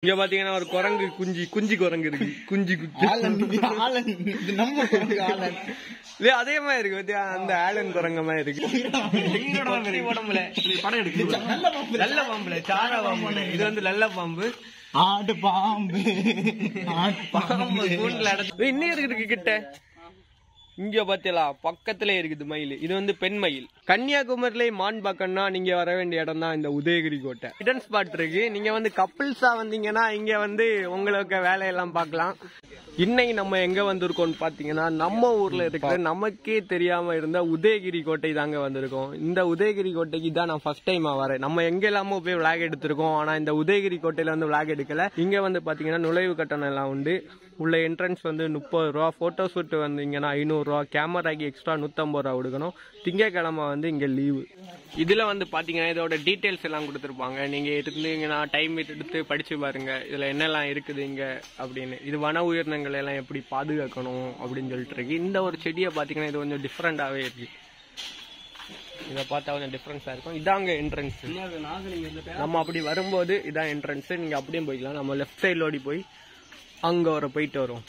இங்க பாத்தீங்கன்னா ஒரு குரங்கு குஞ்சு குரங்கு இருக்கு. குஞ்சு இல்ல அதே மாதிரி இருக்கு பாத்தியா, அந்த ஆலன் குரங்க மாதிரி இருக்கு. உடம்புல படம் எடுக்கு நல்ல பாம்புல சாரா பாம்பு. இது வந்து நல்ல பாம்பு. ஆடு பாம்பு பாம்பு கூண்டுல அடைச்சு இன்னும் இருக்கு கிட்ட. இங்க பாத்தீங்களா பக்கத்திலே இருக்குது மயில். இது வந்து பெண் மயில். கன்னியாகுமரியில மான் பார்க்கணும்னா நீங்க வர வேண்டிய இடம் தான் இந்த உதயகிரி கோட்டை. ஹிடன் ஸ்பாட் இருக்கு. நீங்க வந்து கப்பிள்ஸா வந்தீங்கன்னா இங்க வந்து உங்களுக்கு வேலையெல்லாம் பார்க்கலாம். இன்னைக்கு நம்ம எங்க வந்திருக்கோம்னு பாத்தீங்கன்னா நம்ம ஊர்ல இருக்கிற நமக்கே தெரியாம இருந்த உதயகிரி கோட்டை தாங்க வந்திருக்கோம். இந்த உதயகிரி கோட்டைக்கு தான் நான் ஃபர்ஸ்ட் டைமா வரேன். நம்ம எங்க எல்லாமோ போய் விளாக் எடுத்திருக்கோம், ஆனா இந்த உதயகிரி கோட்டையில வந்து விளாக் எடுக்கல. இங்க வந்து பாத்தீங்கன்னா நுழைவு கட்டணம் எல்லாம் உண்டு. உள்ள என்ட்ரன்ஸ் வந்து 30 ரூபா, போட்டோ ஷூட் வந்தீங்கன்னா 500 ரூபா, கேமராக்கு எக்ஸ்ட்ரா 150 ரூபா கொடுக்கணும். திங்கக்கிழமை வந்து இங்க லீவு. இதுல வந்து பாத்தீங்கன்னா இதோட டீடைல்ஸ் எல்லாம் கொடுத்துருப்பாங்க. நீங்க இருந்தீங்கன்னா டைம் எடுத்து படிச்சு பாருங்க இதுல என்னெல்லாம் இருக்குது இங்க அப்படின்னு. இது வன உயிரினங்கள் எல்லாம் எப்படி பாதுகாக்கணும் அப்படின்னு சொல்லிட்டு இருக்கு. இந்த ஒரு செடியை பாத்தீங்கன்னா இது கொஞ்சம் டிஃப்ரெண்டாவே இருக்கு. இதை பார்த்தா கொஞ்சம் டிஃபரன்ஸா இருக்கும். இதாங்க என்ட்ரன்ஸ். நம்ம அப்படி வரும்போது இதான் என்ட்ரன்ஸ். நீங்க அப்படியே போய்க்கலாம். நம்ம லெஃப்ட் சைட்ல ஓடி போய் அங்க வர போயிட்டு வரும்.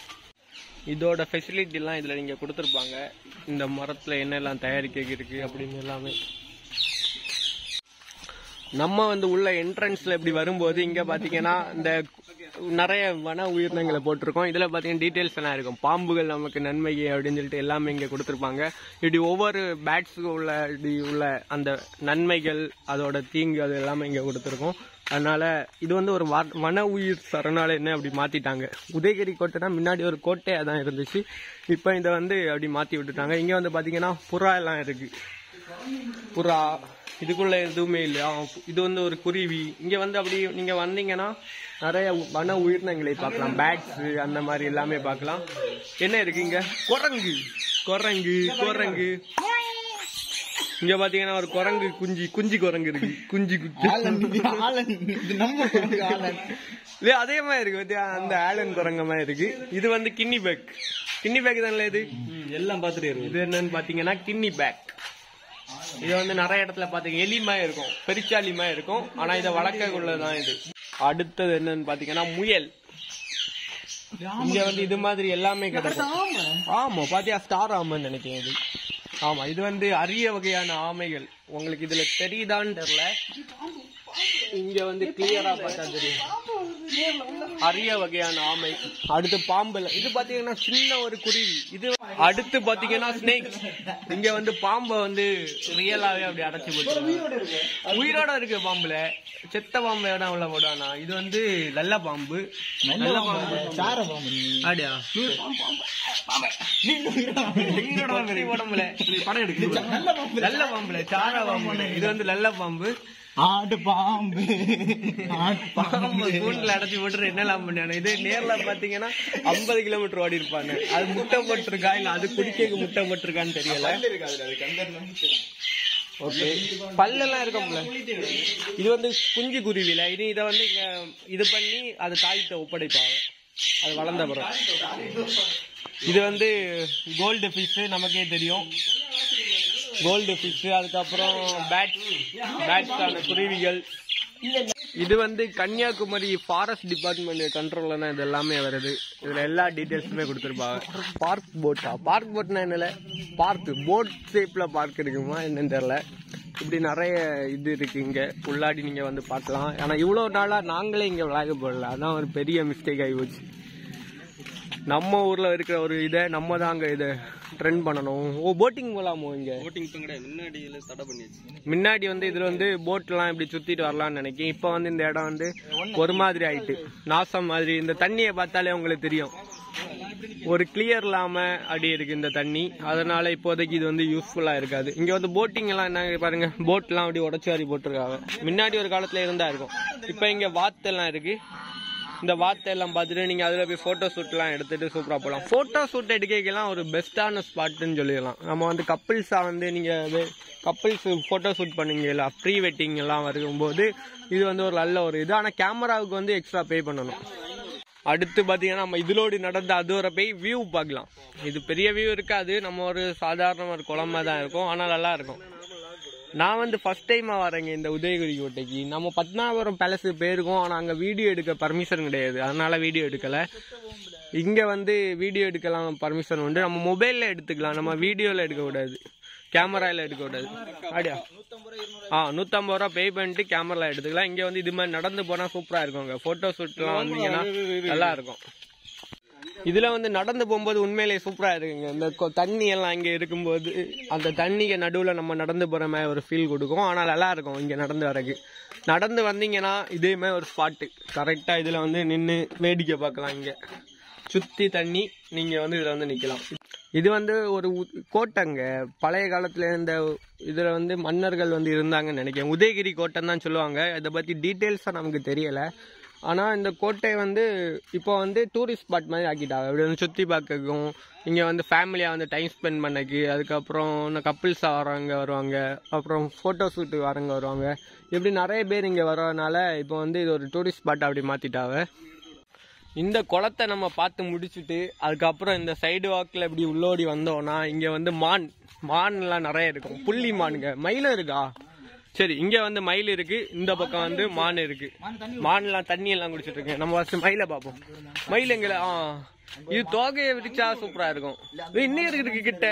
இதோட ஃபெசிலிட்டி எல்லாம் இதுல நீங்க கொடுத்துருப்பாங்க. இந்த மரத்துல என்னெல்லாம் தயாரிக்க இருக்கு அப்படின்னு எல்லாமே. நம்ம வந்து உள்ள என்ட்ரன்ஸ்ல இப்படி வரும்போது இங்க பாத்தீங்கன்னா இந்த நிறைய வன உயிரினங்களை போட்டிருக்கோம். இதுல பாத்தீங்கன்னா டீடைல்ஸ் எல்லாம் இருக்கும். பாம்புகள் நமக்கு நன்மை அப்படின்னு சொல்லிட்டு எல்லாமே இங்க கொடுத்துருப்பாங்க. இப்படி ஒவ்வொரு பேட்ஸுக்கு உள்ள அந்த நன்மைகள் அதோட தீங்கு அது எல்லாமே இங்க கொடுத்துருக்கோம். அதனால இது வந்து ஒரு வன உயிர் சரணாலயம் அப்படி மாத்திட்டாங்க. உதயகிரி கோட்டைனா முன்னாடி ஒரு கோட்டையா தான் இருந்துச்சு. இப்ப இதை வந்து அப்படி மாத்தி விட்டுட்டாங்க. இங்க வந்து பாத்தீங்கன்னா புறா எல்லாம் இருக்கு. புறா இதுக்குள்ள எதுவுமே இல்லையா. இது வந்து ஒரு குருவி. இங்க வந்து அப்படி நீங்க வந்தீங்கன்னா நிறைய வன உயிரினங்களை பார்க்கலாம். பேட்ஸ் அந்த மாதிரி எல்லாமே பார்க்கலாம். என்ன இருக்கு இங்க? குரங்கு குரங்கு குரங்கு இங்க பாத்தீங்கன்னா ஒரு குரங்கு குஞ்சு குரங்கு இருக்கு. குஞ்சு இல்ல அதே மாதிரி இருக்கு பாத்தியா, அந்த ஆலன் குரங்க மாதிரி இருக்கு. இது வந்து கின்னி பேக். கின்னி பேக் தானே இது எல்லாம் பாத்துட்டு. இது என்னன்னு பாத்தீங்கன்னா கின்னி பேக். இது வந்து நிறைய இடத்துல பாத்தீங்க எலிமா இருக்கும், பெரிச்சாலிமா இருக்கும். ஆனா இதை வளர்க்க உள்ளதான் இது. அடுத்தது என்னன்னு பாத்தீங்கன்னா முயல். இங்க வந்து இது மாதிரி எல்லாமே கிடைக்கும். ஆமா பாத்தியா, ஸ்டார் ஆமைன்னு நினைக்கிறேன் இது. ஆமா, இது வந்து அரிய வகையான ஆமைகள். உங்களுக்கு இதுல தெரியுதான்னு தெரியல. இங்க வந்து கிளியரா பார்த்தா தெரியும். அரிய வகையான ஆமை. அடுத்து பாம்புல இது பாத்தீங்கன்னா சின்ன ஒரு குருவி. இது அடுத்து பாத்தீங்கன்னா ஸ்னேக். இங்க வந்து பாம்பை வந்து ரியலாவே அப்படி அடைச்சு போட்டு உயிரோட இருக்கு. பாம்புல செத்த பாம்பு இடம் உள்ள போடானா. இது வந்து நல்ல பாம்பு. நல்ல பாம்பு அப்படியா உடம்புல படம் எடுக்கு. நல்ல பாம்புல சாரா பாம்பு. இது வந்து நல்ல பாம்பு. ஆடு பாம்பு பாம்பு கூண்டுல அடைச்சு போட்டு என்னெல்லாம் பண்ணானு. இது நேர்ல பாத்தீங்கன்னா 50 கிலோமீட்டர் ஓடி இருப்பாங்க. அது முட்டை போட்டிருக்கா இல்ல அது குடிக்க முட்டை போட்டிருக்கான்னு தெரியல. ஓகே, பல்லெல்லாம் இருக்கும்ல. இது வந்து குஞ்சு குருவில. இதை வந்து இது பண்ணி அது தாய்கிட்ட ஒப்படைப்பாங்க. அது வளர்ந்த பிறகு. இது வந்து கோல்டு ஃபிஷ். நமக்கே தெரியும் கோல்டு ஃபிஷ். அதுக்கப்புறம் பேட்ஸான குருவிகள். இது வந்து கன்னியாகுமரி ஃபாரஸ்ட் டிபார்ட்மெண்ட் கண்ட்ரோல்ல தான் இது எல்லாமே வருது. இதுல எல்லா டீடைல்ஸுமே கொடுத்துருப்பாங்க. பார்க் போட்டா? பார்க் போட்னா என்னல? பார்க் போட் ஷேப்ல பார்க் இருக்குமா என்னன்னு தெரியல. இப்படி நிறைய இது இருக்கு இங்க. உள்ளாடி நீங்க வந்து பார்க்கலாம். ஆனா இவ்வளவு நாளா நாங்களே இங்க விளையாட போடல. அதான் ஒரு பெரிய மிஸ்டேக் ஆகி போச்சு. நம்ம ஊர்ல இருக்கிற ஒரு இதை நம்ம தாங்க இதை ட்ரெண்ட் பண்ணணும். போட்டிங் போலாமோ? இங்க போட்டிங் முன்னாடி வந்து இதுல வந்து போட் எல்லாம் இப்படி சுத்திட்டு வரலாம்னு நினைக்கிறேன். இப்ப வந்து இந்த இடம் வந்து ஒரு மாதிரி ஆயிட்டு நாசம் மாதிரி. இந்த தண்ணியை பார்த்தாலே உங்களுக்கு தெரியும், ஒரு கிளியர் இல்லாம அப்படி இருக்கு இந்த தண்ணி. அதனால இப்போதைக்கு இது வந்து யூஸ்ஃபுல்லா இருக்காது. இங்க வந்து போட்டிங் எல்லாம் என்ன பாருங்க, போட் எல்லாம் அப்படி உடச்சு வாரி போட்டிருக்காங்க. முன்னாடி ஒரு காலத்துல இருந்தா இருக்கும். இப்ப இங்க வாத்தெல்லாம் இருக்கு. இந்த வார்த்தை எல்லாம் பார்த்துட்டு நீங்க அதுல போய் போட்டோ ஷூட் எல்லாம் எடுத்துட்டு சூப்பரா போகலாம். போட்டோ ஷூட் எடுக்கலாம் ஒரு பெஸ்டான ஸ்பாட்னு சொல்லிடலாம். நம்ம வந்து கப்பிள்ஸா வந்து நீங்க கப்பிள்ஸ் போட்டோ ஷூட் பண்ணீங்களா, ப்ரீ வெட்டிங் எல்லாம் வரும்போது இது வந்து ஒரு நல்ல ஒரு இது. ஆனா கேமராவுக்கு வந்து எக்ஸ்ட்ரா பே பண்ணணும். அடுத்து பாத்தீங்கன்னா நம்ம இதுலோடு நடந்த அதோட போய் வியூ பார்க்கலாம். இது பெரிய வியூ இருக்காது. நம்ம ஒரு சாதாரண ஒரு குளமா தான் இருக்கும். ஆனா நல்லா இருக்கும். நான் வந்து ஃபர்ஸ்ட் டைமா வரேங்க இந்த உதயகிரி கோட்டைக்கு. நம்ம பத்மநாபபுரம் பேலஸ் போயிருக்கோம், ஆனா அங்க வீடியோ எடுக்க பர்மிஷன் கிடையாது, அதனால வீடியோ எடுக்கல. இங்க வந்து வீடியோ எடுக்கலாம் பர்மிஷன் உண்டு, நம்ம மொபைல்ல எடுத்துக்கலாம், நம்ம வீடியோல எடுக்க கூடாது, கேமரால எடுக்க கூடாது. அப்படியா? 150 ரூபா பே பண்ணிட்டு கேமரா எடுத்துக்கலாம். இங்க வந்து இது மாதிரி நடந்து போனா சூப்பரா இருக்குங்க, போட்டோ ஷூட்லாம் வந்தீங்கன்னா நல்லா இருக்கும். இதுல வந்து நடந்து போகும்போது உண்மையிலேயே சூப்பரா இருக்குங்க. இந்த தண்ணி எல்லாம் இங்க இருக்கும்போது அந்த தண்ணிக்கு நடுவுல நம்ம நடந்து போற மாதிரி ஒரு ஃபீல் கொடுக்கும். ஆனா நல்லா இருக்கும் இங்க நடந்து வரக்கு. நடந்து வந்தீங்கன்னா இதே மாதிரி ஒரு ஸ்பாட்டு கரெக்டா இதுல வந்து நின்று வேடிக்கை பார்க்கலாம். இங்க சுத்தி தண்ணி, நீங்க வந்து இதுல வந்து நிக்கலாம். இது வந்து ஒரு கோட்டைங்க, பழைய காலத்துல இந்த இதுல வந்து மன்னர்கள் வந்து இருந்தாங்கன்னு நினைக்கிறேன். உதயகிரி கோட்டைன்னு தான் சொல்லுவாங்க. இதை பத்தி டீட்டெயில்ஸா நமக்கு தெரியல. ஆனா இந்த கோட்டை வந்து இப்போ வந்து டூரிஸ்ட் ஸ்பாட் மாதிரி ஆக்கிட்டாங்க. இப்படி வந்து சுத்தி பார்க்கவும், இங்க வந்து ஃபேமிலியா வந்து டைம் ஸ்பெண்ட் பண்ணக்கு, அதுக்கப்புறம் கப்பிள்ஸா வரவங்க வருவாங்க, அப்புறம் போட்டோ ஷூட்டு வரவங்க வருவாங்க. இப்படி நிறைய பேர் இங்க வர்றதுனால இப்போ வந்து இது ஒரு டூரிஸ்ட் ஸ்பாட் அப்படி மாத்திட்டாங்க. இந்த குளத்தை நம்ம பார்த்து முடிச்சுட்டு அதுக்கப்புறம் இந்த சைடு வாக்கில் இப்படி உள்ளோடி வந்தோம்னா இங்க வந்து மான்லாம் நிறைய இருக்கும். புள்ளி மானுங்க, மயிலும் இருக்கா? சரி, இங்க வந்து மயில் இருக்கு, இந்த பக்கம் வந்து மான் இருக்கு. மான்லாம் தண்ணி எல்லாம் குடிச்சிட்டு இருக்கு. நம்ம ஃபர்ஸ்ட் மயிலை பார்ப்போம். மயில் எங்களை இது தோகையை விரிச்சா சூப்பரா இருக்கும். இன்னும் இருக்கு கிட்ட,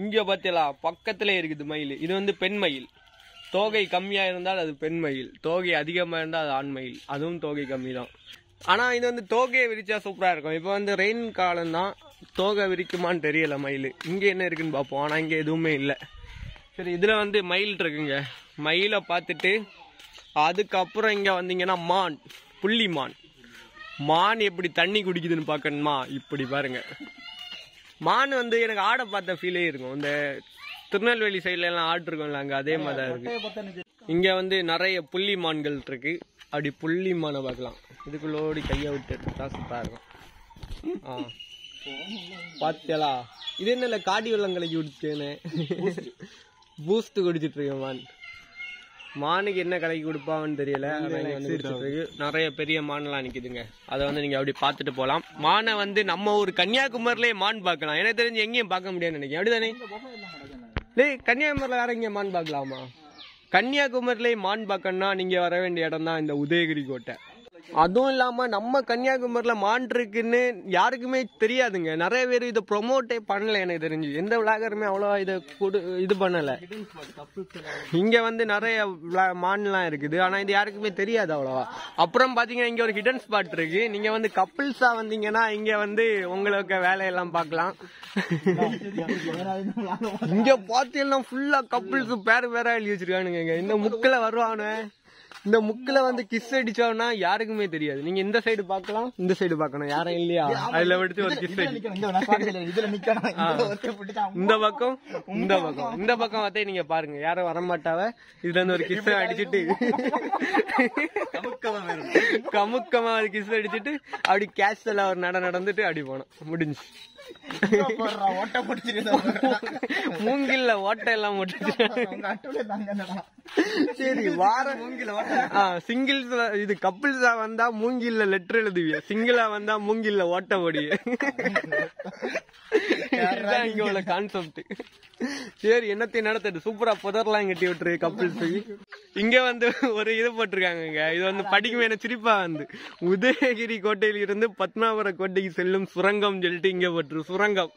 இங்க பாத்தீங்களா பக்கத்துல இருக்குது மயில். இது வந்து பெண் மயில். தோகை கம்மியா இருந்தால் அது பெண் மயில், தோகை அதிகமா இருந்தால் அது ஆண் மயில். அதுவும் தோகை கம்மி தான். ஆனா இது வந்து தோகையை விரிச்சா சூப்பரா இருக்கும். இப்ப வந்து ரெயின் காலம் தான், தோகை விரிக்குமான்னு தெரியல மயில். இங்க என்ன இருக்குன்னு பார்ப்போம். ஆனா இங்க எதுவுமே இல்லை. சரி, இதுல வந்து மயில் இருக்குங்க. மயிலை பார்த்துட்டு அதுக்கப்புறம் இங்க வந்தீங்கன்னா மான், புள்ளி மான் எப்படி தண்ணி குடிக்குதுன்னு பார்க்கணுமா? இப்படி பாருங்க. மான் வந்து எனக்கு ஆடை பார்த்த ஃபீலே இருக்கும். இந்த திருநெல்வேலி சைட்ல எல்லாம் ஆடு இருக்கும்ல, அங்க அதே மாதிரி தான் இருக்கு. இங்க வந்து நிறைய புள்ளி மான்கள் இருக்கு. அப்படி புள்ளி மானை பார்க்கலாம். இதுக்குள்ளோடி கையை விட்டு எடுத்துட்டா சூப்பரா இருக்கும். பாத்தியலா? இது என்ன காடி வெள்ளம் கலக்கி விடுச்சேன்னு பூஸ்ட் குடிச்சிட்டு இருக்கேன். மானுக்கு என்ன கலக்கி கொடுப்பான்னு தெரியல. நிறைய பெரிய மான்லாம் நிக்குதுங்க. அதை வந்து நீங்க அப்படி பார்த்துட்டு போலாம். மானை வந்து நம்ம ஒரு கன்னியாகுமரியிலே மான் பார்க்கலாம். எனக்கு தெரிஞ்சு எங்கேயும் பார்க்க முடியாதுன்னு நினைக்கிறேன். அப்படிதானே? டேய், கன்னியாகுமரியில வேற எங்கேயும் மான் பார்க்கலாமா? கன்னியாகுமரியிலே மான் பார்க்கணும்னா நீங்க வர வேண்டிய இடம் தான் இந்த உதயகிரி கோட்டை. அதுவும் இல்லாம நம்ம கன்னியாகுமரியில மான் இருக்குன்னு யாருக்குமே தெரியாதுங்க. நிறைய பேர் இதை ப்ரொமோட்டே பண்ணல. எனக்கு தெரிஞ்சு எந்த விளாகருமே அவ்வளவா இதை இது பண்ணல. இங்க வந்து நிறைய மான்லாம் இருக்குது, ஆனா இது யாருக்குமே தெரியாது அவ்வளவா. அப்புறம் பாத்தீங்கன்னா இங்க ஒரு ஹிடன் ஸ்பாட் இருக்கு. நீங்க வந்து கப்பிள்ஸா வந்தீங்கன்னா இங்க வந்து உங்களுக்கு வேலையெல்லாம் பார்க்கலாம். இங்க பாத்தீங்கன்னா ஃபுல்லா கப்பிள்ஸ் பேர் பேரா எழுதி வச்சிருக்கானுங்க. இந்த முக்கில வருவானு, இந்த முக்கில வந்து கிஸ் அடிச்சோம்னா யாருக்குமே தெரியாது. நீங்க இந்த சைடு பாக்கலாம், இந்த சைடு பாக்கணும், யாரும் இல்லையா அதுல எடுத்து ஒரு கிஸ் இந்த பக்கம் இந்த பக்கம் பார்த்தே நீங்க பாருங்க, யாரும் வரமாட்டாவ. இதுல இருந்து ஒரு கிஸ் அடிச்சுட்டு கமுக்கமா ஒரு கிஸ் அடிச்சுட்டு அப்படி கேஷுவலா ஒரு நடந்துட்டு அப்படி போனோம், முடிஞ்சு. மூங்கில்ல ஓட்டை எல்லாம் சரி வார சிங்கிள்ஸ். இது கப்பிள்ஸா வந்தா மூங்கில்ல லெட்டர் எழுதுவிய, சிங்கிளா வந்தா மூங்கில்ல ஓட்ட ஓடிய. இங்க உள்ள கான்செப்ட். சரி, என்னத்தையும் நடத்தது சூப்பரா புதர்லாம் கட்டி விட்டுரு கப்பிள்ஸ். இங்க வந்து ஒரு இது போட்டிருக்காங்க. இது வந்து படிக்குமே என்ன சிரிப்பா வந்து, உதயகிரி கோட்டையில் இருந்து பத்மநாபபுரம் கோட்டைக்கு செல்லும் சுரங்கம் சொல்லிட்டு இங்க போட்டுரு. சுரங்கம்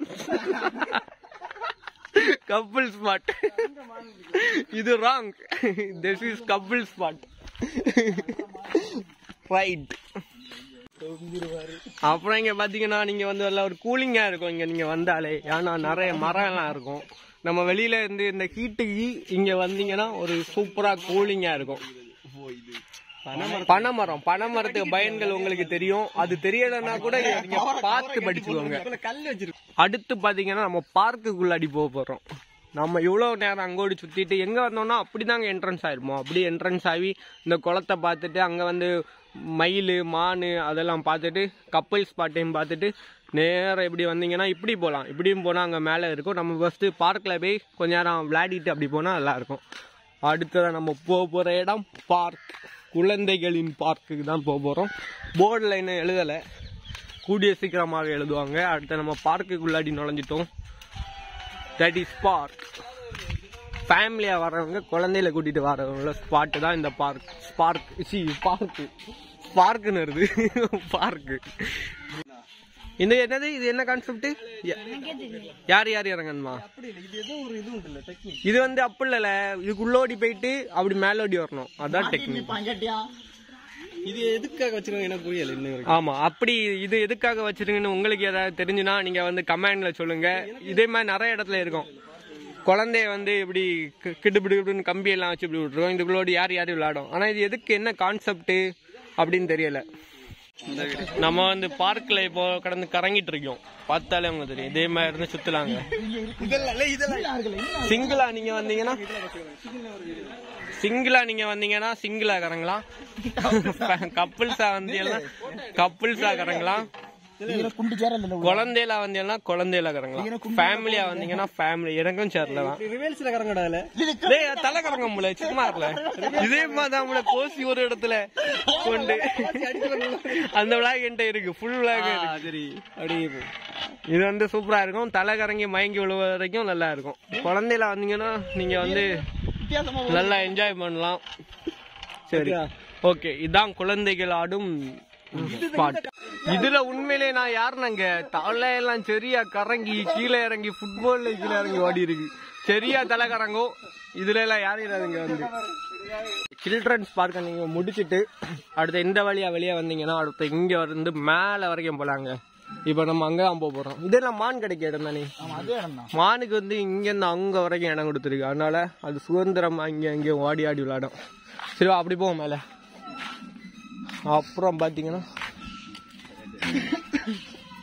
கப்பிள் ஸ்பாட். இது wrong. This is couple spot. Right. அப்புறம் இங்க பாத்தீங்கன்னா நீங்க வந்து ஒரு கூலிங்கா இருக்கும் இங்க நீங்க வந்தாலே. ஏன்னா நிறைய மரம் எல்லாம் இருக்கும். நம்ம வெளியில இருந்து இந்த ஹீட்டுக்கு இங்க வந்தீங்கன்னா ஒரு சூப்பரா கூலிங்கா இருக்கும். பனைமரத்துக்கு பயன்கள் உங்களுக்கு தெரியும். அது தெரியலன்னா கூட நீங்க பார்த்து படிச்சுக்கோங்க. அடுத்து பாத்தீங்கன்னா நம்ம பார்க்குள்ளாடி போக போறோம். நம்ம இவ்வளவு நேரம் அங்கோடி சுத்திட்டு எங்க வந்தோம்னா அப்படிதாங்க என்ட்ரன்ஸ் ஆயிருமோ. அப்படி என்ட்ரன்ஸ் ஆகி இந்த குளத்தை பார்த்துட்டு அங்க வந்து மயில் மானு அதெல்லாம் பார்த்துட்டு கப்பல் ஸ்பாட்டையும் பார்த்துட்டு நேரம் இப்படி வந்தீங்கன்னா இப்படி போகலாம். இப்படியும் போனால் அங்கே மேலே இருக்கும். நம்ம ஃபஸ்ட்டு பார்க்கில் போய் கொஞ்ச நேரம் விளையாடிட்டு அப்படி போனால் நல்லாயிருக்கும். அடுத்ததான் நம்ம போக போகிற இடம் பார்க், குழந்தைகளின் பார்க்குக்கு தான் போக போகிறோம். போர்டில் இன்னும் எழுதலை, கூடிய சீக்கிரமாக எழுதுவாங்க. அடுத்து நம்ம பார்க்குக்குள்ளாடி நுழைஞ்சிட்டோம். That is park. ஃபேமிலியாக வரவங்க குழந்தையில கூட்டிகிட்டு வரவங்கள ஸ்பாட்டு தான் இந்த பார்க்குன்னு வருது பார்க்கு. இந்த என்னது இது என்ன கான்செப்ட்? யார் யார் இறங்கணுமா? இது வந்து அப்படி இல்ல, இதுக்குள்ளோடி போயிட்டு அப்படி மேலோடி வரணும், அதான் டெக்னிக். இது எதுக்காக வச்சிருக்காங்க எனக்கு புரியல இன்னும். ஆமா, அப்படி இது எதுக்காக வச்சிருக்கீங்கன்னு உங்களுக்கு ஏதாவது தெரிஞ்சுன்னா நீங்க வந்து கமெண்ட்ல சொல்லுங்க. இதே மாதிரி நிறைய இடத்துல இருக்கும். குழந்தைய வந்து இப்படி கிட்டுப்பிடுன்னு கம்பி எல்லாம் வச்சு இப்படி விட்டுருவோம். இதுக்குள்ளோடி யார் யார் விளையாடும். ஆனா இது எதுக்கு, என்ன கான்செப்ட் அப்படின்னு தெரியல. நம்ம வந்து பார்க்ல இப்போ கடந்து கறங்கிட்டு இருக்கோம், பார்த்தாலே அவங்க தெரியும். இதே மாதிரி இருந்து சுத்தலாங்க. சிங்கிளா நீங்க வந்தீங்கன்னா சிங்கிளா கறங்கலாம். கப்புள்ஸா கறங்கலாம். குழந்தையில வந்தீங்கன்னா குழந்தையில கறங்கலாம். ஃபேமிலியா வந்தீங்கன்னா ஃபேமிலி. எனக்கும் சேரலாம் தலை கறங்க முடியல, சும்மா இருக்கல. இதே மாதிரி கோசி ஒரு இடத்துல கொண்டு அந்த விளாக் என்கிட்ட இருக்கு, ஃபுல் விளாக் சரி. அப்படி இது வந்து சூப்பரா இருக்கும். தலை கறங்கி மயங்கி விழுவ வரைக்கும் நல்லா இருக்கும். குழந்தையில வந்தீங்கன்னா நீங்க வந்து நல்லா என்ஜாய் பண்ணலாம். சரி, ஓகே. இதான் குழந்தைகள் ஆடும் ஸ்பாட். இதுல உண்மையிலே நான் யாருனாங்க, தலையெல்லாம் சரியா கறங்கி கீழே இறங்கி ஃபுட்பால்ல கீழே இறங்கி ஓடி இருக்கு. சரியா தலை கறங்கும். இதுல எல்லாம் யாரும் இல்லாதுங்க. வந்து சில்ட்ரன்ஸ் பார்க்க நீங்க முடிச்சுட்டு அடுத்த இந்த வழியா வெளியே வந்தீங்கன்னா அடுத்த இங்க வந்து மேல வரைக்கும் போலாங்க. இப்ப நம்ம அங்கதான் போறோம். இதெல்லாம் மான் கிடைக்க இடம் தானே. மானுக்கு வந்து இங்க இருந்து அங்க வரைக்கும் இடம் கொடுத்துருக்கு. அதனால அது சுதந்திரமா இங்க அங்கேயும் ஓடி ஆடி விளையாடும். சரி, அப்படி போவோம் மேல. அப்புறம் பாத்தீங்கன்னா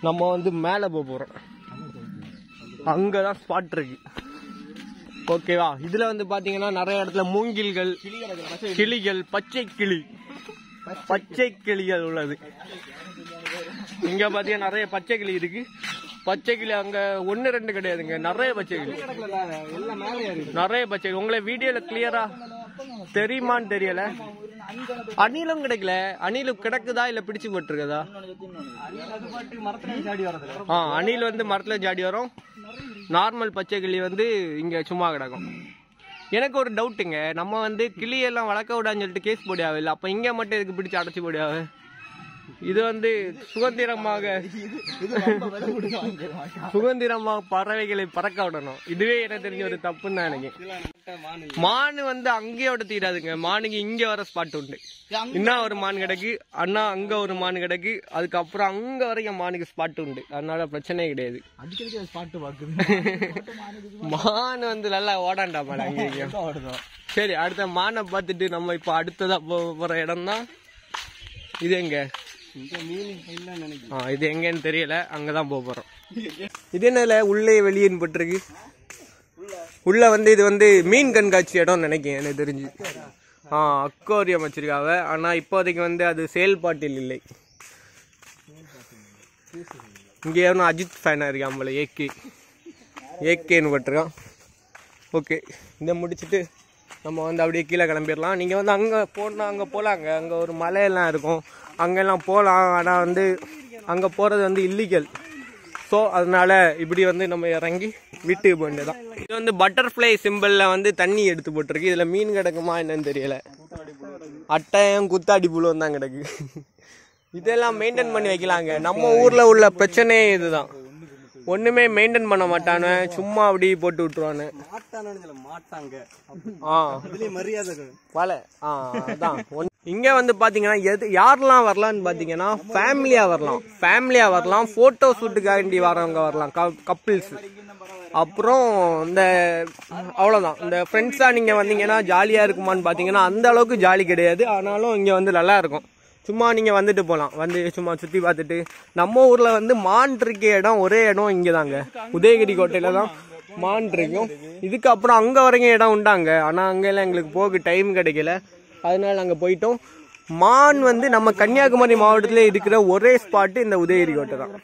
நம்ம வந்து மேல போறோம். அங்கதான் ஸ்பாட் இருக்கு. ஓகேவா? இதுல வந்து பாத்தீங்கன்னா நிறைய இடத்துல மூங்கில்கள், கிளிகள், பச்சை கிளிகள் உள்ளது. இங்க பாத்தீங்கன்னா நிறைய பச்சை கிளி இருக்கு. பச்சை கிளி அங்க 1-2 கிடையாதுங்க, நிறைய பச்சை கிளி. உங்களை வீடியோல கிளியரா தெரியுமான்னு தெரியல. அணிலும் கிடைக்கல. அணிலும் கிடக்குதா இல்ல பிடிச்சு போட்டுருக்கதா? அணில் வந்து மரத்துல ஜாடி வரும். நார்மல் பச்சை கிளி வந்து இங்க சும்மா கிடக்கும். எனக்கு ஒரு டவுட்டுங்க, நம்ம வந்து கிளியெல்லாம் வளர்க்க விடான்னு சொல்லிட்டு கேஸ் போடியாவே இல்லை, அப்ப இங்க மட்டும் இதுக்கு பிடிச்சு அடைச்சு போடியாவே? இது வந்து சுதந்திரமாக பறவைகளை பறக்க விடணும். இதுவே எனக்கு தெரிஞ்ச ஒரு தப்புன்னு தான் எனக்கு. மானு வந்து அங்கேயோட தீராதுங்க. மானுக்கு இங்க வர ஸ்பாட் உண்டு. இன்னும் ஒரு மான் கிடக்கு, அண்ணா அங்க ஒரு மான் கிடக்கு, அதுக்கப்புறம் அங்க வரைக்கும் மானுக்கு ஸ்பாட் உண்டு. அதனால பிரச்சனையே கிடையாது. மான் வந்து நல்லா ஓடாண்டா மாட அங்கேயும். சரி, அடுத்த மானை பார்த்துட்டு நம்ம இப்ப அடுத்ததா போற இடம் தான் இது. எங்க இது எங்கன்னு தெரியல, அங்கதான் போறோம். இது என்ன உள்ளே வெளியேன்னு போட்டிருக்கு. உள்ள வந்து இது வந்து மீன் கண்காட்சி இடம் நினைக்கிறேன் எனக்கு தெரிஞ்சு. அக்வாரியம் வச்சிருக்காவ. ஆனா இப்போதைக்கு வந்து அது செயல்பாட்டில் இல்லை. இங்க எவனும் அஜித் ஃபேனா இருக்கான் போல, ஏகேன்னு போட்டிருக்கான். ஓகே, இதை முடிச்சுட்டு நம்ம வந்து அப்படியே கீழே கிளம்பிடலாம். நீங்கள் வந்து அங்கே போனால் அங்கே போகலாங்க. அங்கே ஒரு மலையெல்லாம் இருக்கும், அங்கெல்லாம் போகலாம். ஆனால் வந்து அங்கே போகிறது வந்து இல்லீகல். ஸோ அதனால இப்படி வந்து நம்ம இறங்கி வீட்டுக்கு போக வேண்டியதான். இது வந்து பட்டர்ஃப்ளை சிம்பிளில் வந்து தண்ணி எடுத்து போட்டிருக்கு. இதில் மீன் கிடக்குமா என்னன்னு தெரியல. அட்டையும் குத்தாடி புழுவும் தான் கிடக்கு. இதெல்லாம் மெயின்டைன் பண்ணி வைக்கலாங்க. நம்ம ஊரில் உள்ள பிரச்சனையே இதுதான். ஒண்ணுமே மெயின்டைன் பண்ண மாட்டானு, சும்மா அப்படி போட்டு விட்டுருவானு. இங்க வந்து பாத்தீங்கன்னா யாரெல்லாம் வரலாம்னு பாத்தீங்கன்னா ஃபேமிலியா வரலாம். போட்டோ ஷூட்டுக்காண்டி வரவங்க வரலாம், கப்பிள்ஸ். அப்புறம் இந்த அவ்வளவுதான். இந்த ஃப்ரெண்ட்ஸா நீங்க வந்தீங்கன்னா ஜாலியா இருக்குமான்னு பாத்தீங்கன்னா அந்த அளவுக்கு ஜாலி கிடையாது. ஆனாலும் இங்க வந்து நல்லா இருக்கும். சும்மா நீங்க வந்துட்டு போகலாம், வந்து சும்மா சுத்தி பார்த்துட்டு. நம்ம ஊர்ல வந்து மான் இருக்க இடம் ஒரே இடம் இங்க தாங்க, உதயகிரி கோட்டையில தான் மான் இருக்கும். இதுக்கு அப்புறம் அங்க வரைக்கும் இடம் உண்டாங்க. ஆனா அங்க எல்லாம் எங்களுக்கு போக டைம் கிடைக்கல, அதனால நாங்க போயிட்டோம். மான் வந்து நம்ம கன்னியாகுமரி மாவட்டத்திலே இருக்கிற ஒரே ஸ்பாட் இந்த உதயகிரி கோட்டை தான்.